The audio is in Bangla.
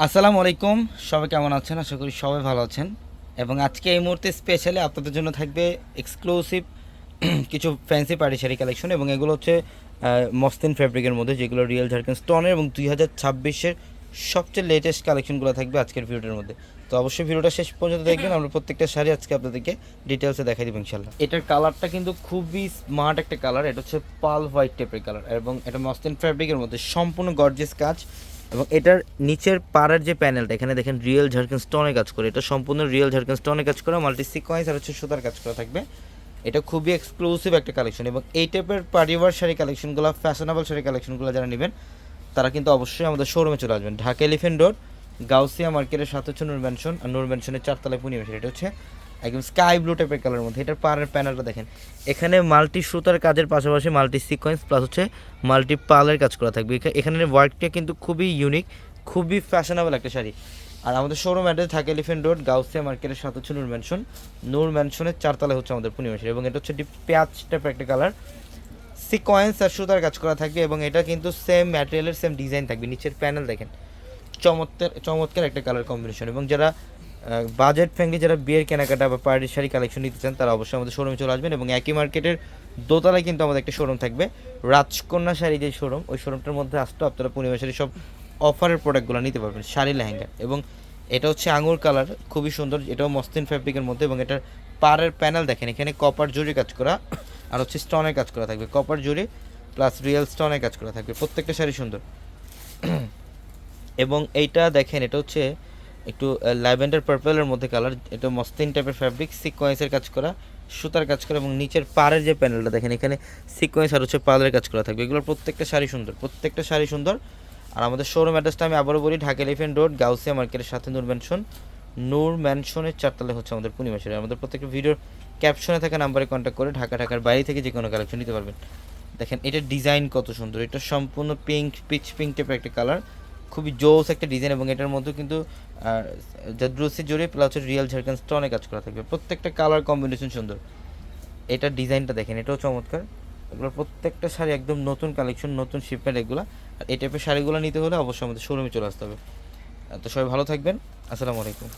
আসসালামু আলাইকুম, সবাই কেমন আছেন? আশা করি সবাই ভালো আছেন। এবং আজকে এই মুহূর্তে স্পেশালি আপনাদের জন্য থাকবে এক্সক্লুসিভ কিছু ফ্যান্সি পার্টি শাড়ি কালেকশন, এবং এগুলো হচ্ছে মসলিন ফ্যাব্রিকের মধ্যে, যেগুলো রিয়েল ঝাড়খান্ড স্টোনের, এবং 2026-এর সবচেয়ে লেটেস্ট কালেকশনগুলো থাকবে আজকের ভিডিওর মধ্যে। তো অবশ্যই ভিডিওটা শেষ পর্যন্ত দেখবেন। আমরা প্রত্যেকটা শাড়ি আজকে আপনাদেরকে ডিটেলসে দেখাই দেবো ইনশাল্লাহ। এটার কালারটা কিন্তু খুবই স্মার্ট একটা কালার। এটা হচ্ছে পাল হোয়াইট টাইপের কালার, এবং এটা মসলিন ফ্যাব্রিকের মধ্যে সম্পূর্ণ গর্জিয়াস কাজ। এবং এটার নিচের পাড়ের যে প্যানেলটা, এখানে দেখেন রিয়েল ঝাড়খান্ড স্টোনে কাজ করে। এটা সম্পূর্ণ রিয়েল ঝাড়খান্ড স্টোনে কাজ করা, মাল্টি সিকোয়েন্স আর হচ্ছে সুতার কাজ করা থাকবে। এটা খুবই এক্সক্লুসিভ একটা কালেকশন। এবং এই টাইপের পারিবার শাড়ি কালেকশনগুলো, ফ্যাশনেবল শাড়ি কালেকশনগুলো যারা নেবেন তারা কিন্তু অবশ্যই আমাদের শোরুমে চলে আসবেন। ঢাকা এলিফেন্ট রোড, গাউসিয়া মার্কেটের সাথে হচ্ছে নূর ম্যানশন, আর নূর ম্যানশনের 4তলায় পূর্ণিমা। এটা হচ্ছে একদম স্কাই ব্লু টাইপের কালারের মধ্যে। এটার পাড়ের প্যানেলটা দেখেন, এখানে মাল্টি সুতার কাজের পাশাপাশি মাল্টি সিকোয়েন্স প্লাস হচ্ছে মাল্টি পালের কাজ করা থাকবে। এখানে ওয়ার্কটা কিন্তু খুবই ইউনিক, খুবই ফ্যাশনেবল একটা শাড়ি। আর আমাদের showroom address Dhaka elephant road, Gausia মার্কেটের সাথে হচ্ছে নূর ম্যানশন। নূর ম্যানশনের 4তলায় হচ্ছে আমাদের পূর্ণিমা। এবং এটা হচ্ছে পেঁয়াজ টাইপের একটা কালার, সিকোয়েন্স আর সুতার কাজ করা থাকবে। এবং এটা কিন্তু সেম ম্যাটেরিয়ালের সেম ডিজাইন থাকবে। নিচের প্যানেল দেখেন, চমৎকার চমৎকার একটা কালার কম্বিনেশন। এবং যারা বাজেট ফ্রেন্ডলি, যারা বিয়ের কেনাকাটা বা পার্টির শাড়ি কালেকশন নিতে চান, তারা অবশ্যই আমাদের শোরুমে চলে আসবেন। এবং একই মার্কেটের দোতলায় কিন্তু আমাদের একটা শোরুম থাকবে, রাজকন্যা শাড়ি যে শোরুম, ওই শোরুমটার মধ্যে আসতো আপনারা পূর্ণিমা শাড়ি সব অফারের প্রোডাক্টগুলো নিতে পারবেন, শাড়ি লেহেঙ্গা। এবং এটা হচ্ছে আঙুর কালার, খুবই সুন্দর। এটাও মসলিন ফ্যাব্রিকের মধ্যে। এবং এটার পাড়ের প্যানেল দেখেন, এখানে কপার জরি কাজ করা আর হচ্ছে স্টোনের কাজ করা থাকবে। কপার জরি প্লাস রিয়েল স্টোনের কাজ করা থাকবে, প্রত্যেকটা শাড়ি সুন্দর। এবং এইটা দেখেন, এটা হচ্ছে একটু ল্যাভেন্ডার পার্পলের মধ্যে কালার। এটা মসলিন টাইপের ফ্যাব্রিক, সিকোয়েন্সের কাজ করা, সুতার কাজ করা। এবং নিচের পাড়ের যে প্যানেলটা দেখেন, এখানে সিকোয়েন্স আর হচ্ছে পালের কাজ করা থাকবে। এগুলোর প্রত্যেকটা শাড়ি সুন্দর, প্রত্যেকটা শাড়ি সুন্দর। আর আমাদের শোরুম অ্যাড্রেসটা আমি আবারও বলি, ঢাকা এলিফেন্ট রোড, গাউসিয়া মার্কেটের সাথে নূর ম্যানশন। নূর ম্যানশনের 4তলায় হচ্ছে আমাদের পূর্ণিমা শাড়ি। আমাদের প্রত্যেকটা ভিডিওর ক্যাপশনে থাকা নাম্বারে কন্ট্যাক্ট করে ঢাকার বাইরে থেকে যে কোনো কালেকশন নিতে পারবেন। দেখেন এটার ডিজাইন কত সুন্দর। এটা সম্পূর্ণ পিঙ্ক, পিচ পিঙ্ক টাইপের একটা কালার, খুবই জোস একটা ডিজাইন। এবং এটার মধ্যে কিন্তু জাদ্রুসি জড়ি প্লাস হচ্ছে রিয়েল ঝাড়খান্ড স্টোনে কাজ করা থাকবে। প্রত্যেকটা কালার কম্বিনেশন সুন্দর। এটার ডিজাইনটা দেখেন, এটাও চমৎকার। এগুলো প্রত্যেকটা শাড়ি একদম নতুন কালেকশন, নতুন শিপমেন্ট এগুলো। আর এই টাইপের শাড়িগুলো নিতে হলে অবশ্যই আমাদের শোরুমে চলে আসতে হবে। তো সবাই ভালো থাকবেন, আসসালামু আলাইকুম।